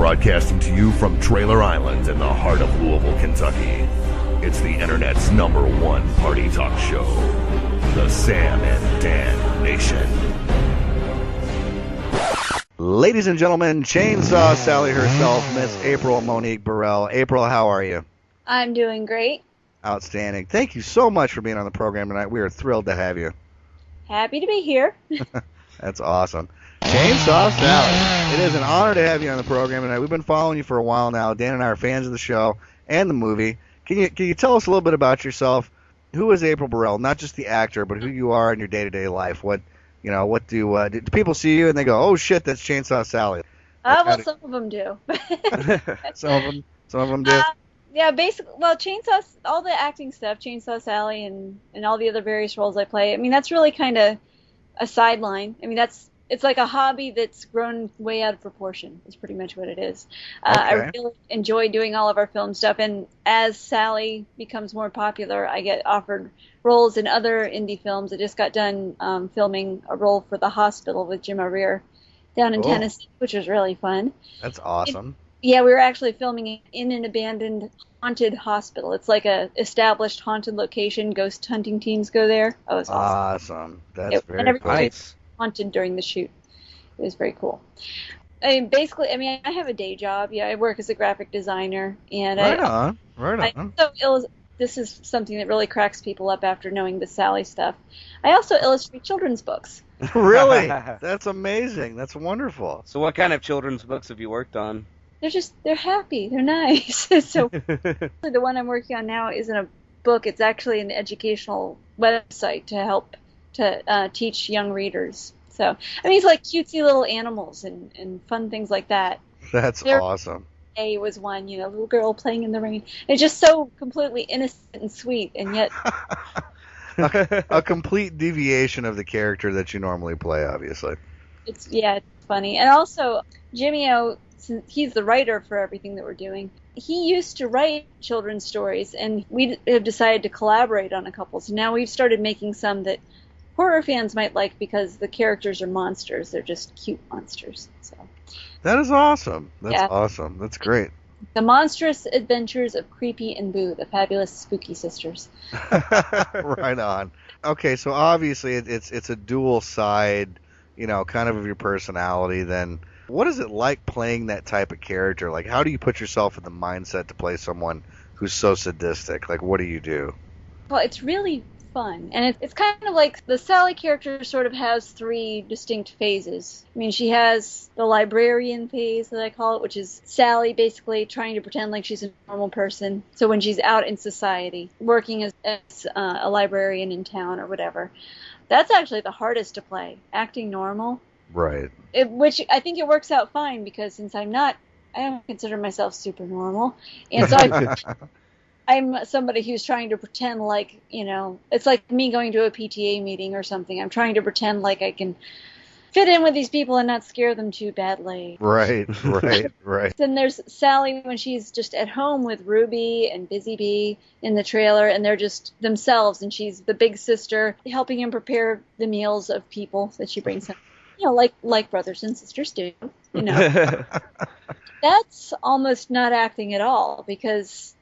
Broadcasting to you from Trailer Island in the heart of Louisville, Kentucky. It's the internet's #1 party talk show, the Sam and Dan Nation. Ladies and gentlemen, Chainsaw Sally herself, Miss April Monique Burrell. April, how are you? I'm doing great. Outstanding. Thank you so much for being on the program tonight. We are thrilled to have you. Happy to be here. That's awesome. Chainsaw Sally. It is an honor to have you on the program tonight. We've been following you for a while now. Dan and I are fans of the show and the movie. Can you tell us a little bit about yourself? Who is April Burrell? Not just the actor, but who you are in your day-to-day life. What do people see you and they go, "Oh shit, that's Chainsaw Sally"? Some of them do. Some of them do. Yeah, basically, well, Chainsaw, all the acting stuff, Chainsaw Sally, and all the other various roles I play. I mean, that's really kind of a sideline. I mean, it's like a hobby that's grown way out of proportion. Is pretty much what it is. Okay. I really enjoy doing all of our film stuff, and as Sally becomes more popular, I get offered roles in other indie films. I just got done filming a role for The Hospital with Jim O'Rear down in Tennessee, which was really fun. That's awesome. Yeah, we were actually filming in an abandoned haunted hospital. It's like a established haunted location. Ghost hunting teams go there. Oh, it's awesome. That's very nice. Haunted during the shoot. It was very cool. I mean, I have a day job. Yeah, I work as a graphic designer, and Right on. This is something that really cracks people up after knowing the Sally stuff. I also illustrate children's books. Really? That's amazing. That's wonderful. So what kind of children's books have you worked on? They're happy. They're nice. So the one I'm working on now isn't a book. It's actually an educational website to help to teach young readers. So, I mean, it's like cutesy little animals and fun things like that. That's awesome. A was one, little girl playing in the rain. It's just so completely innocent and sweet, and yet a complete deviation of the character that you normally play, obviously. It's funny. And also, Jimmy O, since he's the writer for everything that we're doing, he used to write children's stories, and we have decided to collaborate on a couple. So now we've started making some that horror fans might like because the characters are monsters. They're just cute monsters. So that is awesome. That's awesome. That's great. The Monstrous Adventures of Creepy and Boo, the Fabulous Spooky Sisters. Right on. Okay, so obviously it's a dual side, kind of your personality. Then what is it like playing that type of character? Like, how do you put yourself in the mindset to play someone who's so sadistic? Like, what do you do? Well, it's really fun, and it's kind of like the Sally character sort of has 3 distinct phases. I mean, she has the librarian phase that I call it, which is Sally basically trying to pretend like she's a normal person. So when she's out in society, working as a librarian in town or whatever, that's actually the hardest to play, acting normal. Right. Which I think it works out fine because since I don't consider myself super normal, and so I'm somebody who's trying to pretend like, it's like me going to a PTA meeting or something. I'm trying to pretend like I can fit in with these people and not scare them too badly. Right. Then there's Sally when she's just at home with Ruby and Busy Bee in the trailer, and they're just themselves, and she's the big sister helping him prepare the meals of people that she brings him. Like brothers and sisters do. That's almost not acting at all because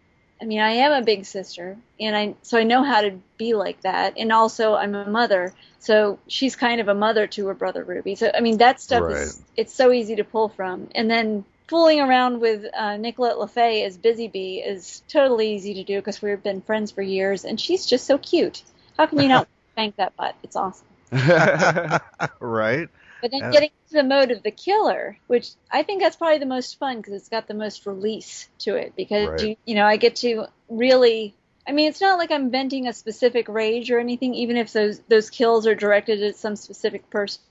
I mean, I am a big sister, and so I know how to be like that. And also, I'm a mother, so she's kind of a mother to her brother Ruby. So, I mean, that stuff it's so easy to pull from. And then fooling around with Nicolette LaFay as Busy Bee is totally easy to do because we've been friends for years, and she's just so cute. How can you not spank that butt? It's awesome. Right. But then getting to the mode of the killer, which I think that's probably the most fun because it's got the most release to it. Because, I get to really, I mean, it's not like I'm venting a specific rage or anything, even if those kills are directed at some specific person.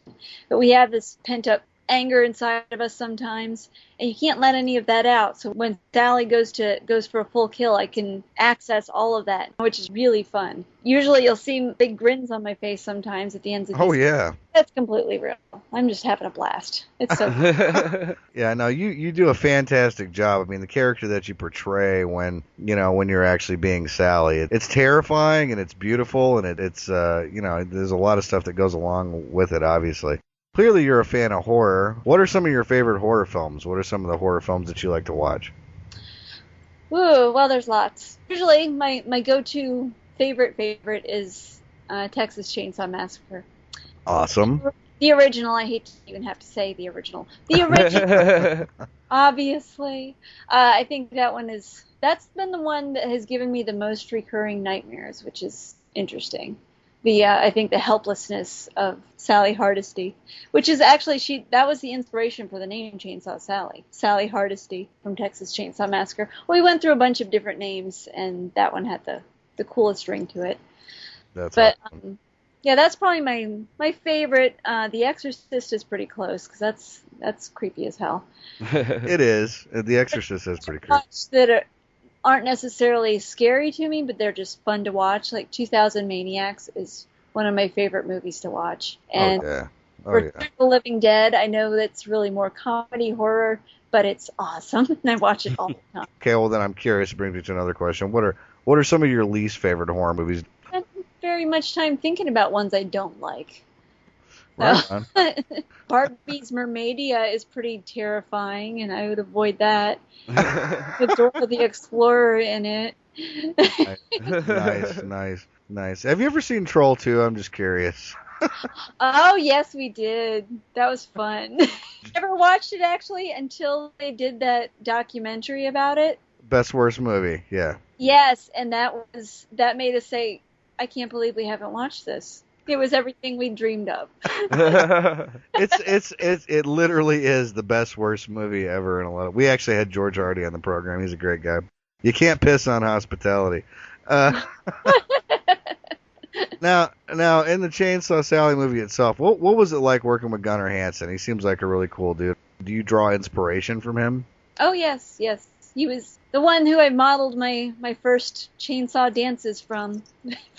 But we have this pent-up anger inside of us sometimes, and you can't let any of that out. So when Sally goes for a full kill, I can access all of that, which is really fun. Usually you'll see big grins on my face sometimes at the ends of these. Oh, yeah. That's completely real. I'm just having a blast. It's so Yeah, no, you do a fantastic job. I mean, the character that you portray when you're actually being Sally, it's terrifying and it's beautiful and it's there's a lot of stuff that goes along with it, obviously. Clearly, you're a fan of horror. What are some of your favorite horror films? What are some of the horror films that you like to watch? Ooh, well, there's lots. Usually, my go-to favorite is Texas Chainsaw Massacre. Awesome. The original. I hate to even have to say the original. The original, obviously. I think that's been the one that has given me the most recurring nightmares, which is interesting. I think the helplessness of Sally Hardesty, which is actually that was the inspiration for the name Chainsaw Sally. Sally Hardesty from Texas Chainsaw Massacre. Well, we went through a bunch of different names, and that one had the coolest ring to it. That's awesome. Yeah, that's probably my favorite. The Exorcist is pretty close because that's creepy as hell. It is. The Exorcist is pretty creepy. That aren't necessarily scary to me, but they're just fun to watch. Like 2000 Maniacs is one of my favorite movies to watch. And Return of the Living Dead, I know that's really more comedy horror, but it's awesome, and I watch it all the time. Okay, well then I'm curious. It brings me to another question. What are some of your least favorite horror movies? I don't spend very much time thinking about ones I don't like. Right on. Barbie's Mermaidia is pretty terrifying, and I would avoid that. With Dora the Explorer in it. Nice. Have you ever seen Troll 2? I'm just curious. Oh, yes, we did. That was fun. Never watched it, actually, until they did that documentary about it. Best worst movie, yeah. Yes, and that made us say, I can't believe we haven't watched this. It was everything we dreamed of. It literally is the best worst movie ever in a lot. We actually had George Hardy on the program. He's a great guy. You can't piss on hospitality. Now in the Chainsaw Sally movie itself, what was it like working with Gunnar Hansen? He seems like a really cool dude. Do you draw inspiration from him? Oh yes. He was the one who I modeled my first chainsaw dances from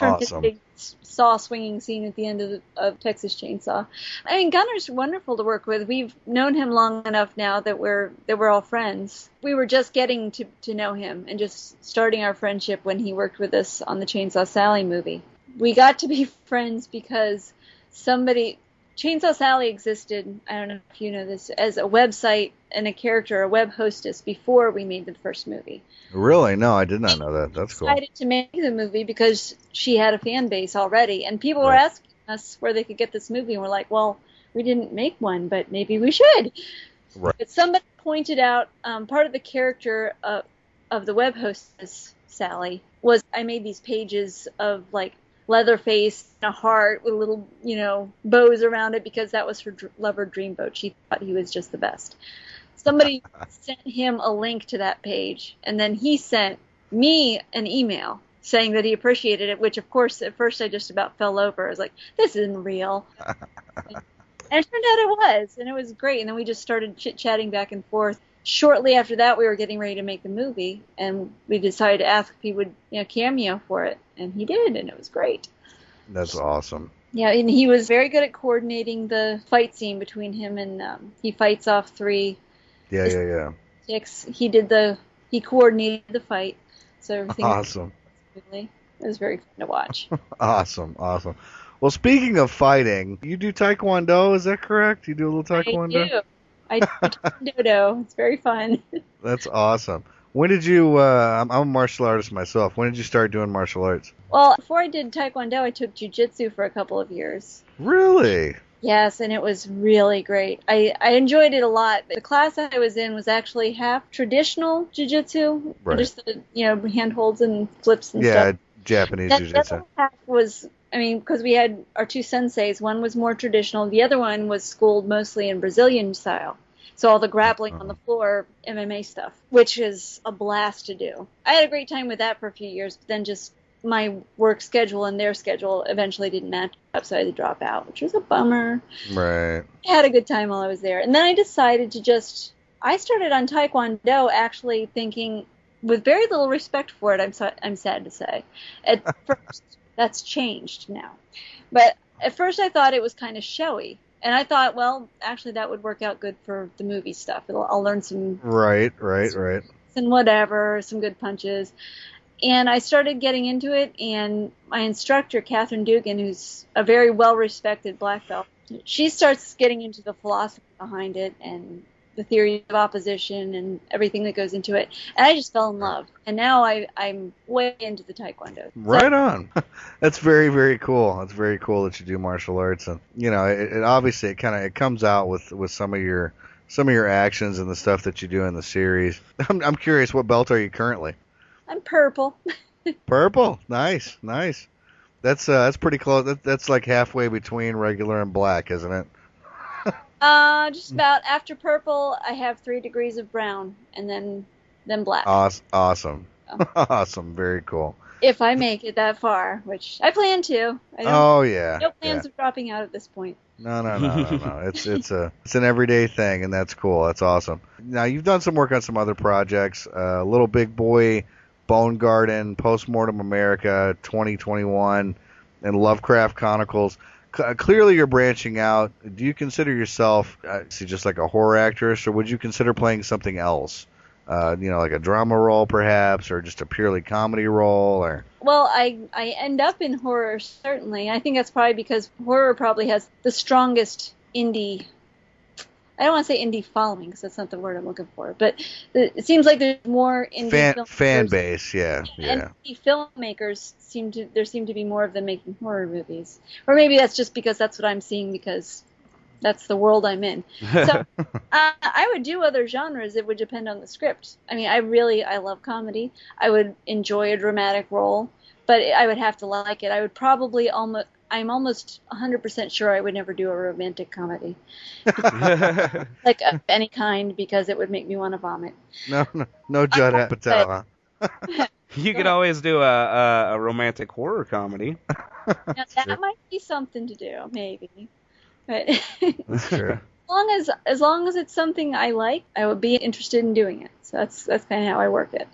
Awesome. His big saw swinging scene at the end of Texas Chainsaw. I mean, Gunnar's wonderful to work with. We've known him long enough now that we're all friends. We were just getting to know him and just starting our friendship when he worked with us on the Chainsaw Sally movie. We got to be friends because Chainsaw Sally existed, I don't know if you know this, as a website and a character, a web hostess, before we made the first movie. Really? No, I did not know that. That's cool. We decided to make the movie because she had a fan base already, and people were asking us where they could get this movie, and we're like, well, we didn't make one, but maybe we should. Right. But somebody pointed out part of the character of the web hostess, Sally, was I made these pages of, like, Leatherface and a heart with little, bows around it because that was her lover dreamboat. She thought he was just the best. Somebody sent him a link to that page, and then he sent me an email saying that he appreciated it, which, of course, at first I just about fell over. I was like, this isn't real. And it turned out it was, and it was great. And then we just started chit-chatting back and forth. Shortly after that, we were getting ready to make the movie, and we decided to ask if he would cameo for it, and he did, and it was great. That's awesome. Yeah, and he was very good at coordinating the fight scene between him and he fights off 3. Yeah. He coordinated the fight, so everything. Awesome. It was very fun to watch. Awesome. Well, speaking of fighting, you do Taekwondo, is that correct? You do a little Taekwondo? I do Taekwondo. It's very fun. That's awesome. When did you, I'm a martial artist myself, when did you start doing martial arts? Well, before I did Taekwondo, I took Jiu-Jitsu for a couple of years. Really? Yes, and it was really great. I enjoyed it a lot. The class I was in was actually half traditional Jiu-Jitsu, right. Just the, handholds and flips and stuff. Yeah, Japanese Jiu-Jitsu. The other half was, because we had our 2 senseis. One was more traditional. The other one was schooled mostly in Brazilian style. So all the grappling on the floor, MMA stuff, which is a blast to do. I had a great time with that for a few years, but then just my work schedule and their schedule eventually didn't match up, so I had to drop out, which was a bummer. Right. I had a good time while I was there. And then I decided I started on Taekwondo actually thinking, with very little respect for it, I'm sad to say. At first, that's changed now. But at first I thought it was kind of showy. And I thought, well, actually that would work out good for the movie stuff. I'll learn some... Right. And whatever, some good punches. And I started getting into it, and my instructor, Catherine Dugan, who's a very well-respected black belt, she starts getting into the philosophy behind it and the theory of opposition and everything that goes into it. And I just fell in love. And now I'm way into the Taekwondo. Right on. That's very, very cool. It's very cool that you do martial arts. And, you know, it obviously it comes out with some of your actions and the stuff that you do in the series. I'm curious, what belt are you currently? I'm purple. Purple. Nice. That's pretty close. That's like halfway between regular and black, isn't it? Just about. After purple, I have 3 degrees of brown, and then black. Awesome. Awesome. Very cool. If I make it that far, which I plan to. Oh yeah. No plans of dropping out at this point. No. It's an everyday thing, and that's cool. That's awesome. Now you've done some work on some other projects. Little Big Boy, Bone Garden, Postmortem America, 2021, and Lovecraft Chronicles. Clearly, you're branching out. Do you consider yourself just like a horror actress, or would you consider playing something else? Like a drama role, perhaps, or just a purely comedy role, or? Well, I end up in horror, certainly. I think that's probably because horror probably has the strongest indie. I don't want to say indie following because that's not the word I'm looking for, but it seems like there's more indie fan base, yeah. And indie filmmakers seem to be more of them making horror movies, or maybe that's just because that's what I'm seeing because that's the world I'm in. So I would do other genres. It would depend on the script. I mean, I love comedy. I would enjoy a dramatic role, but I would have to like it. I would probably I'm almost 100% sure I would never do a romantic comedy, like of any kind, because it would make me want to vomit. No Judd Apatow, huh? You could always do a romantic horror comedy. Now, that might be something to do, maybe. But That's true. as long as it's something I like, I would be interested in doing it. So that's kind of how I work it.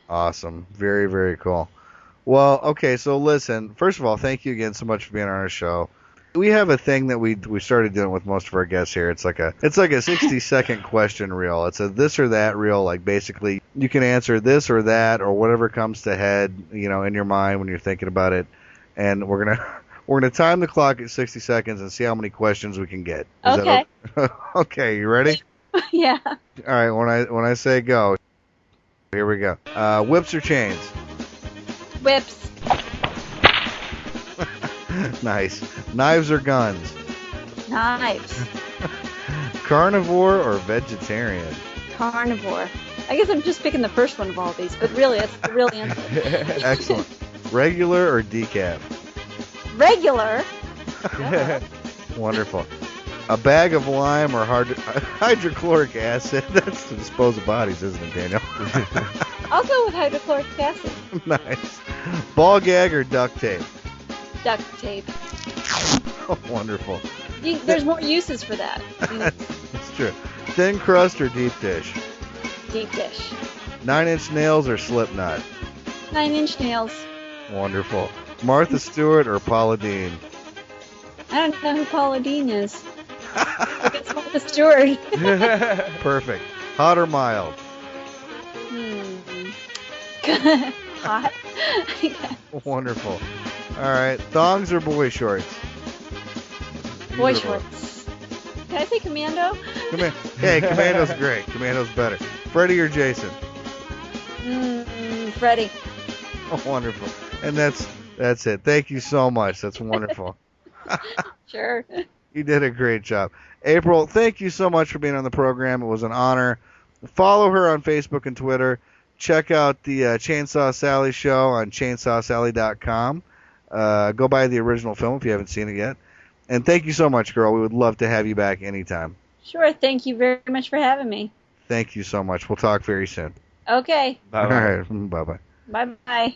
Awesome. Very, very cool. Well, okay, so listen, first of all, thank you again so much for being on our show. We have a thing that we started doing with most of our guests here. It's like a 60-second question reel. It's a this or that reel. Like basically, you can answer this or that or whatever comes to head, in your mind when you're thinking about it. And we're gonna time the clock at 60 seconds and see how many questions we can get. Okay. Okay, you ready? Yeah. All right. When I say go, here we go. Whips or chains? Whips. Nice. Knives or guns? Knives. Carnivore or vegetarian? Carnivore. I guess I'm just picking the first one of all these, but really, that's the real answer. Excellent. Regular or decaf? Regular. Wonderful. A bag of lime or hydrochloric acid? That's to dispose of bodies, isn't it, Daniel? I'll go with hydrochloric acid. Nice. Ball gag or duct tape? Duct tape. Oh, wonderful. There's more uses for that. That's true. Thin crust or deep dish? Deep dish. 9 Inch Nails or Slipknot? 9 Inch Nails. Wonderful. Martha Stewart or Paula Deen? I don't know who Paula Deen is. I guess Martha Stewart. Perfect. Hot or mild? Hot. Wonderful. All right. Thongs or boy shorts? Boy shorts. Can I say commando? Hey, commando's great. Commando's better. Freddy or Jason? Freddy. Oh, wonderful. And that's it. Thank you so much. That's wonderful. Sure. You did a great job. April, thank you so much for being on the program. It was an honor. Follow her on Facebook and Twitter. Check out the Chainsaw Sally show on chainsawsally.com. Go buy the original film if you haven't seen it yet. And thank you so much, girl. We would love to have you back anytime. Sure. Thank you very much for having me. Thank you so much. We'll talk very soon. Okay. Bye-bye. All right. Bye-bye. Bye-bye.